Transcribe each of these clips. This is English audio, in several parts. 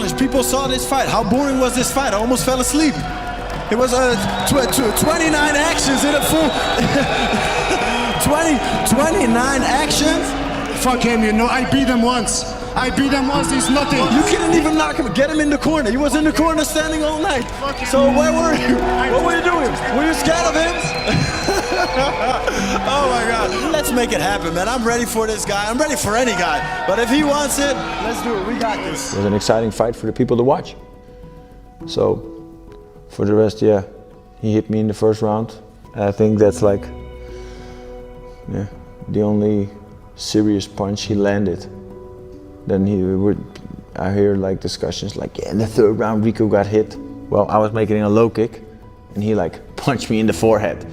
challenge. People saw this fight. How boring was this fight? I almost fell asleep. It was 29 actions in a full 29 actions. Fuck him, you know, I beat him once. He's nothing. You couldn't even knock him, get him in the corner. He was in the corner standing all night. So where were you? What were you doing? Were you scared of him? Oh my God. Let's make it happen, man. I'm ready for this guy. I'm ready for any guy. But if he wants it, let's do it. We got this. It was an exciting fight for the people to watch. So for the rest, yeah, he hit me in the first round. I think that's like, yeah, the only serious punch he landed. Then I hear like discussions like, yeah, in the third round Rico got hit. Well, I was making a low kick and he like punched me in the forehead.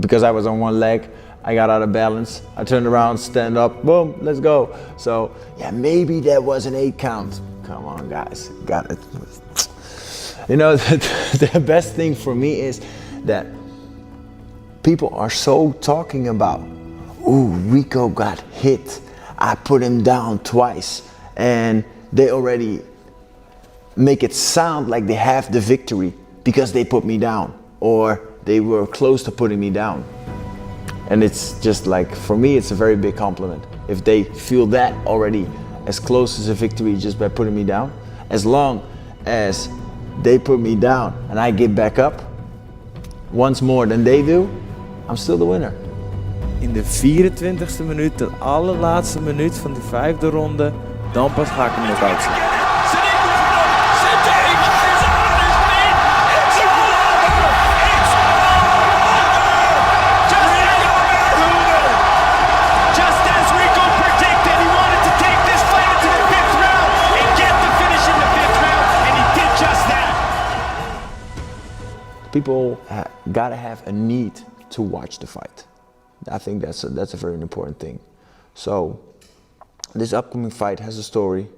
Because I was on one leg, I got out of balance. I turned around, stand up, boom, let's go. So yeah, maybe that was an 8 count. Come on guys, got it. You know, the best thing for me is that people are so talking about, ooh, Rico got hit. I put him down twice, and they already make it sound like they have the victory because they put me down or they were close to putting me down. And it's just like, for me, it's a very big compliment. If they feel that already as close as a victory just by putting me down, as long as they put me down and I get back up once more than they do, I'm still the winner. In de 24e minuut, de allerlaatste minuut van die 5e ronde, dan pas ga ik hem nog uitzetten. Just as Rico predicted, he wanted to take this fight into the 5th round and get the finish in the 5th round, and he did just that. People gotta have a need to watch the fight. I think that's a very important thing. So this upcoming fight has a story.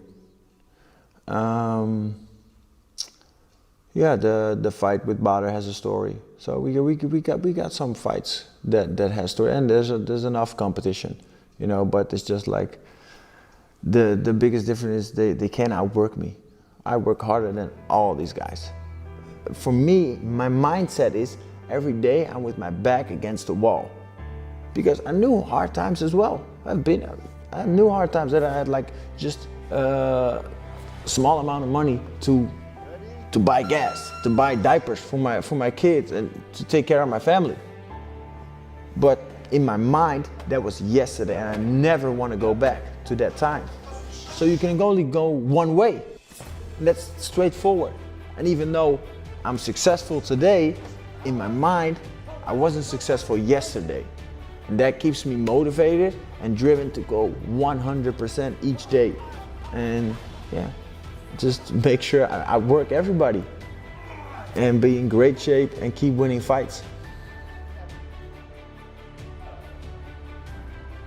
Yeah, the fight with Bader has a story. So we got some fights that has story, and there's enough competition, you know. But it's just like the biggest difference is they can't outwork me. I work harder than all these guys. For me, my mindset is every day I'm with my back against the wall. Because I knew hard times as well. I knew hard times that I had like just a small amount of money to buy gas, to buy diapers for my kids and to take care of my family. But in my mind, that was yesterday and I never want to go back to that time. So you can only go one way. And that's straightforward. And even though I'm successful today, in my mind, I wasn't successful yesterday. And that keeps me motivated and driven to go 100% each day. And yeah, just make sure I work everybody and be in great shape and keep winning fights.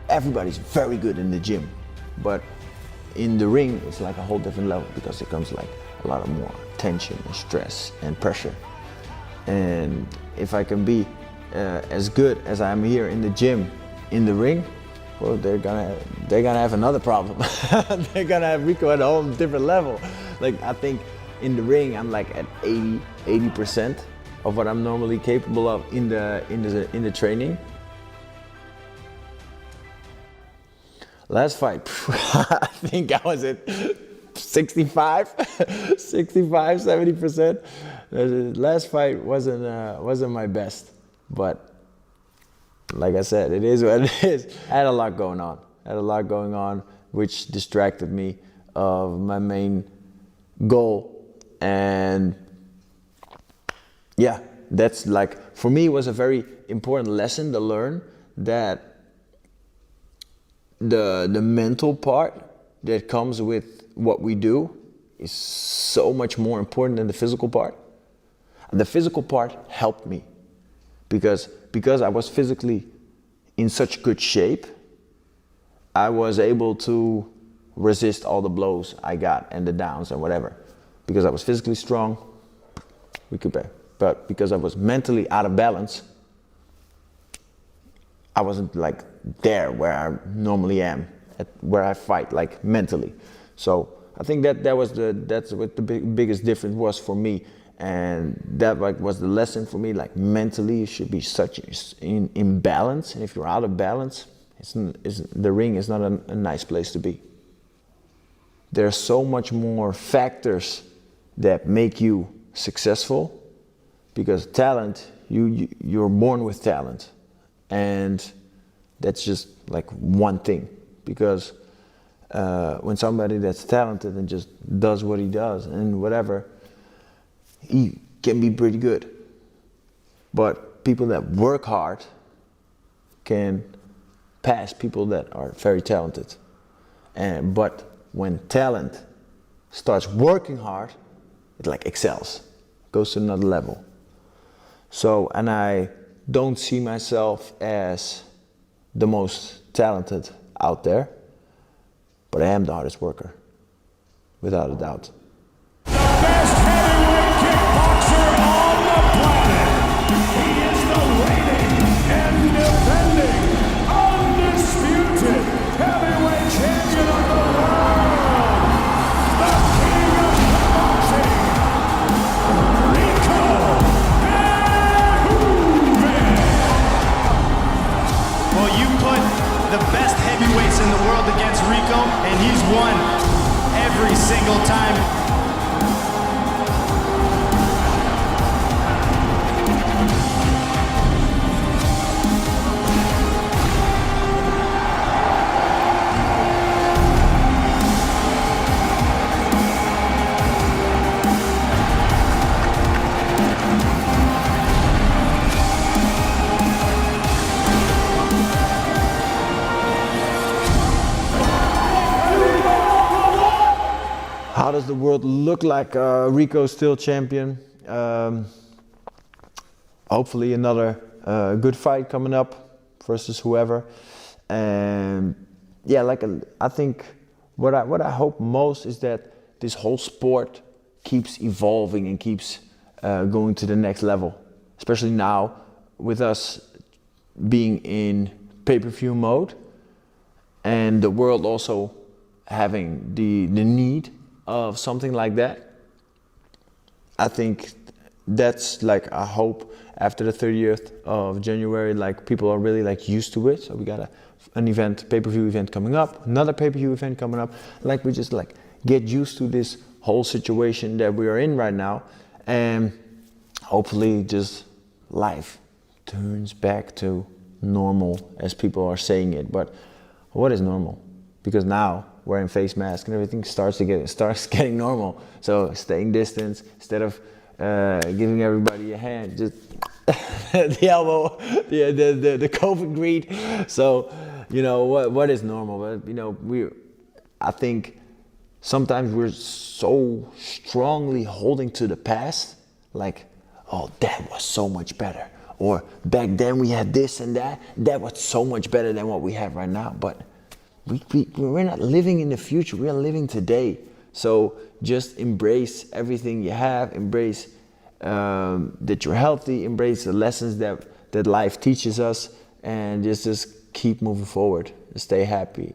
Everybody's very good in the gym, but in the ring, it's like a whole different level because it comes like a lot of more tension and stress and pressure. And if I can be as good as I'm here in the gym, in the ring, well, they're gonna have another problem. They're gonna have Rico at a whole different level. Like I think in the ring, I'm like at 80% of what I'm normally capable of in the training. Last fight, I think I was at 70%. The last fight wasn't my best. But like I said, it is what it is. I had a lot going on, which distracted me of my main goal. And yeah, that's like, for me, it was a very important lesson to learn that the mental part that comes with what we do is so much more important than the physical part. The physical part helped me. Because I was physically in such good shape, I was able to resist all the blows I got and the downs and whatever. Because I was physically strong, we could bear. But because I was mentally out of balance, I wasn't like there where I normally am, where I fight, like mentally. So I think that's what the biggest difference was for me, and that like was the lesson for me. Like mentally, you should be such in balance, and if you're out of balance, the ring is not a nice place to be. There are so much more factors that make you successful, because talent, you're born with talent, and that's just like one thing. Because when somebody that's talented and just does what he does and whatever, he can be pretty good. But people that work hard can pass people that are very talented. But when talent starts working hard, it like excels, goes to another level. So, and I don't see myself as the most talented out there, but I am the hardest worker, without a doubt. The best heavyweight kickboxer on the planet. He is the reigning and defending undisputed heavyweight champion of the world, the king of kickboxing, Rيكو. Well, you put the best heavyweights in the world against Rيكو, and he's won every single time. How does the world look like? Rيko's still champion. Hopefully another good fight coming up versus whoever. And yeah, I think what I hope most is that this whole sport keeps evolving and keeps going to the next level. Especially now with us being in pay-per-view mode, and the world also having the need of something like that. I think that's like a hope after the 30th of January, like people are really like used to it. So we got an event, pay-per-view event coming up, another pay-per-view event coming up. Like we just like get used to this whole situation that we are in right now, and hopefully just life turns back to normal as people are saying it. But what is normal? Because now wearing face masks and everything starts getting normal. So staying distance instead of giving everybody a hand, just the elbow, the COVID greet. So you know what is normal? But you know I think sometimes we're so strongly holding to the past, like, oh, that was so much better, or back then we had this and that was so much better than what we have right now. But we're not living in the future, we are living today. So just embrace everything you have, embrace that you're healthy, embrace the lessons that life teaches us, and just keep moving forward, stay happy.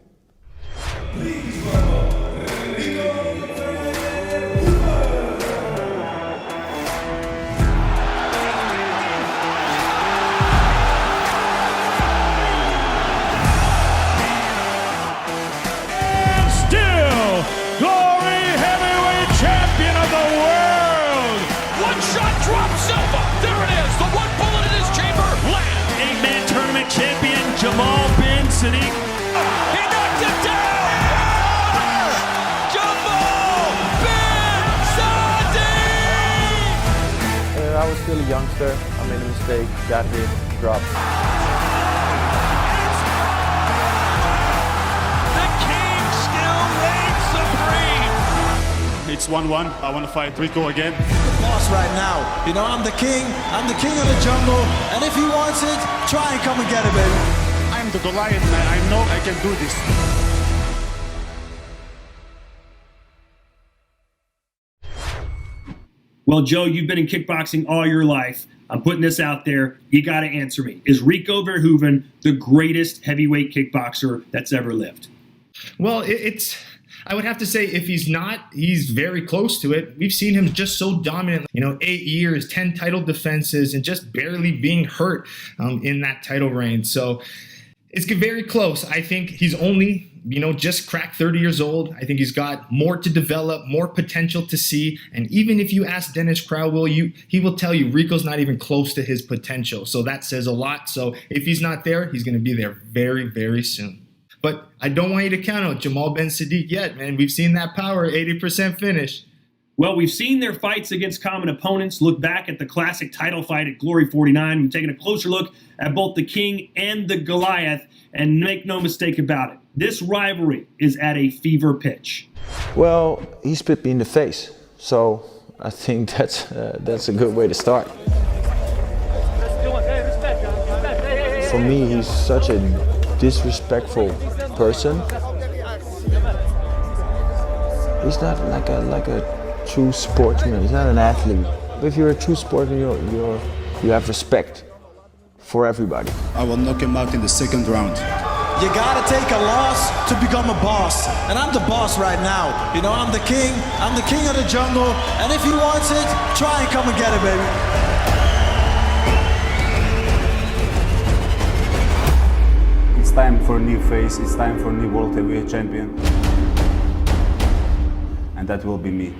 Champion Jamal bin Sadiq. He knocked it down! Jamal bin Sadiq! I was still a youngster. I made a mistake, got hit, dropped. The king still reigns supreme. It's 1-1. I want to fight Rيكو again. Boss right now. You know, I'm the king of the jungle, and if he wants it, try and come and get it, baby. I'm the Goliath, man. I know I can do this. Well, Joe, you've been in kickboxing all your life. I'm putting this out there. You got to answer me. Is Rيكو Verhoeven the greatest heavyweight kickboxer that's ever lived? Well, it's I would have to say if he's not, he's very close to it. We've seen him just so dominant, 8 years, 10 title defenses, and just barely being hurt in that title reign. So it's very close. I think he's only, just cracked 30 years old. I think he's got more to develop, more potential to see. And even if you ask Dennis Crowell, he will tell you Rico's not even close to his potential. So that says a lot. So if he's not there, he's going to be there very, very soon. But I don't want you to count out Jamal Ben Sadiq yet, man. We've seen that power, 80% finish. Well, we've seen their fights against common opponents. Look back at the classic title fight at Glory 49. We've taken a closer look at both the King and the Goliath. And make no mistake about it, this rivalry is at a fever pitch. Well, he spit me in the face, so I think that's a good way to start. For me, he's such a disrespectful person. He's not like a true sportsman. He's not an athlete. But if you're a true sportsman, you have respect for everybody. I will knock him out in the second round. You gotta take a loss to become a boss. And I'm the boss right now. I'm the king. I'm the king of the jungle. And if he wants it, try and come and get it, baby. It's time for a new face. It's time for a new world heavyweight champion. And that will be me.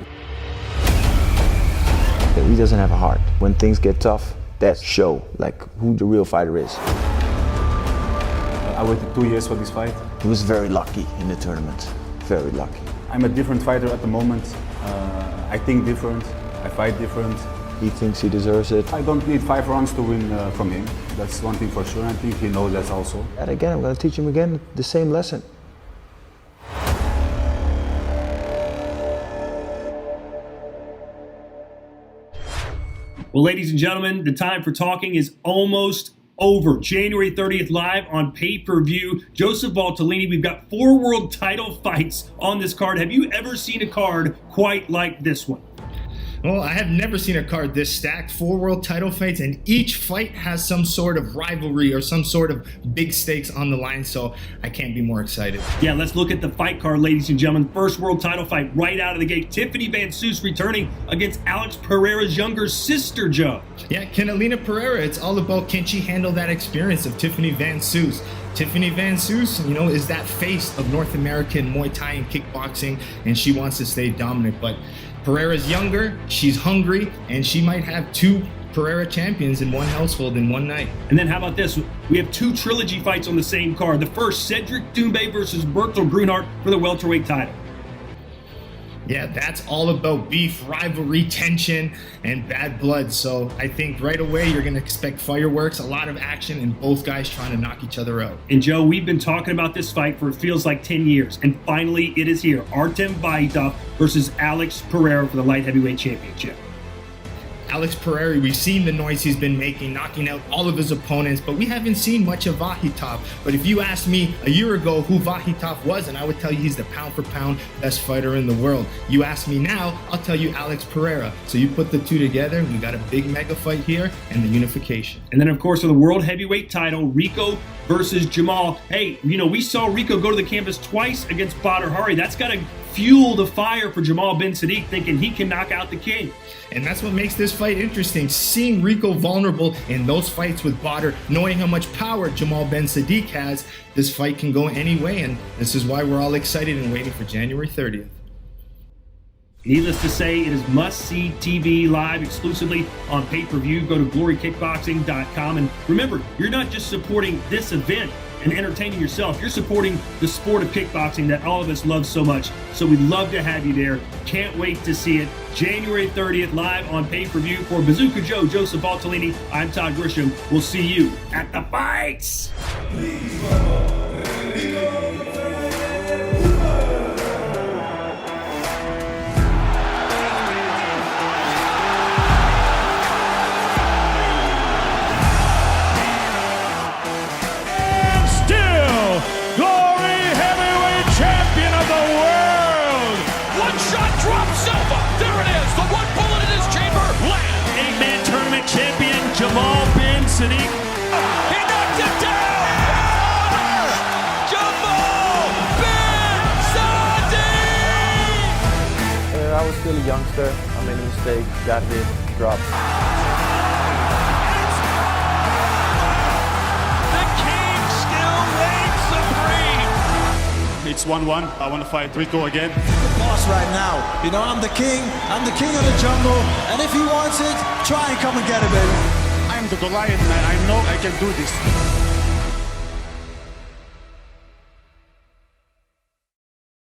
He doesn't have a heart. When things get tough, that's show who the real fighter is. I waited 2 years for this fight. He was very lucky in the tournament, very lucky. I'm a different fighter at the moment. I think different, I fight different. He thinks he deserves it. I don't need 5 rounds to win from him. That's one thing for sure. I think he knows that also. And again, I'm going to teach him again the same lesson. Well, ladies and gentlemen, the time for talking is almost over. January 30th live on pay-per-view. Joseph Valtellini, we've got 4 world title fights on this card. Have you ever seen a card quite like this one? Well, I have never seen a card this stacked. 4 world title fights, and each fight has some sort of rivalry or some sort of big stakes on the line, so I can't be more excited. Yeah, let's look at the fight card, ladies and gentlemen. First world title fight right out of the gate. Tiffany Van Soos returning against Alex Pereira's younger sister, Joe. Yeah, Canelina Pereira. It's all about can she handle that experience of Tiffany Van Soos. Tiffany Van Soos, is that face of North American Muay Thai and kickboxing, and she wants to stay dominant, but Pereira's younger, she's hungry, and she might have 2 Pereira champions in one household in one night. And then how about this? We have 2 trilogy fights on the same card. The first, Cedric Doumbé versus Bertel Grunhart for the welterweight title. Yeah, that's all about beef, rivalry, tension, and bad blood. So I think right away you're going to expect fireworks, a lot of action, and both guys trying to knock each other out. And Joe, we've been talking about this fight for it feels like 10 years. And finally, it is here. Artem Vahytov versus Alex Pereira for the light heavyweight championship. Alex Pereira, we've seen the noise he's been making, knocking out all of his opponents, but we haven't seen much of Vahytov. But if you asked me a year ago who Vahytov was, and I would tell you he's the pound-for-pound best fighter in the world. You ask me now, I'll tell you Alex Pereira. So you put the 2 together, we got a big mega fight here, and the unification. And then, of course, for the world heavyweight title, Rico versus Jamal. Hey, we saw Rico go to the canvas twice against Badr Hari. That's got to fuel the fire for Jamal Ben Sadiq, thinking he can knock out the king. And that's what makes this fight interesting. Seeing Rico vulnerable in those fights with Badr, knowing how much power Jamal Ben Sadiq has, this fight can go any way, and this is why we're all excited and waiting for January 30th. Needless to say, it is must-see TV live exclusively on pay-per-view. Go to glorykickboxing.com. And remember, you're not just supporting this event and entertaining yourself. You're supporting the sport of kickboxing that all of us love so much. So we'd love to have you there. Can't wait to see it. January 30th, live on pay-per-view. For Bazooka Joe, Joseph Valtellini, I'm Todd Grisham. We'll see you at the fights. Champion Jamal Ben Sadiq. He knocked him down! a youngster. I made a mistake, got hit, dropped. The king still reigns supreme. It's 1-1. I want to fight Rico again. The boss right now. You know, I'm the king of the jungle, and if he wants it, try and come and get it, baby. I'm the Goliath, man. I know I can do this.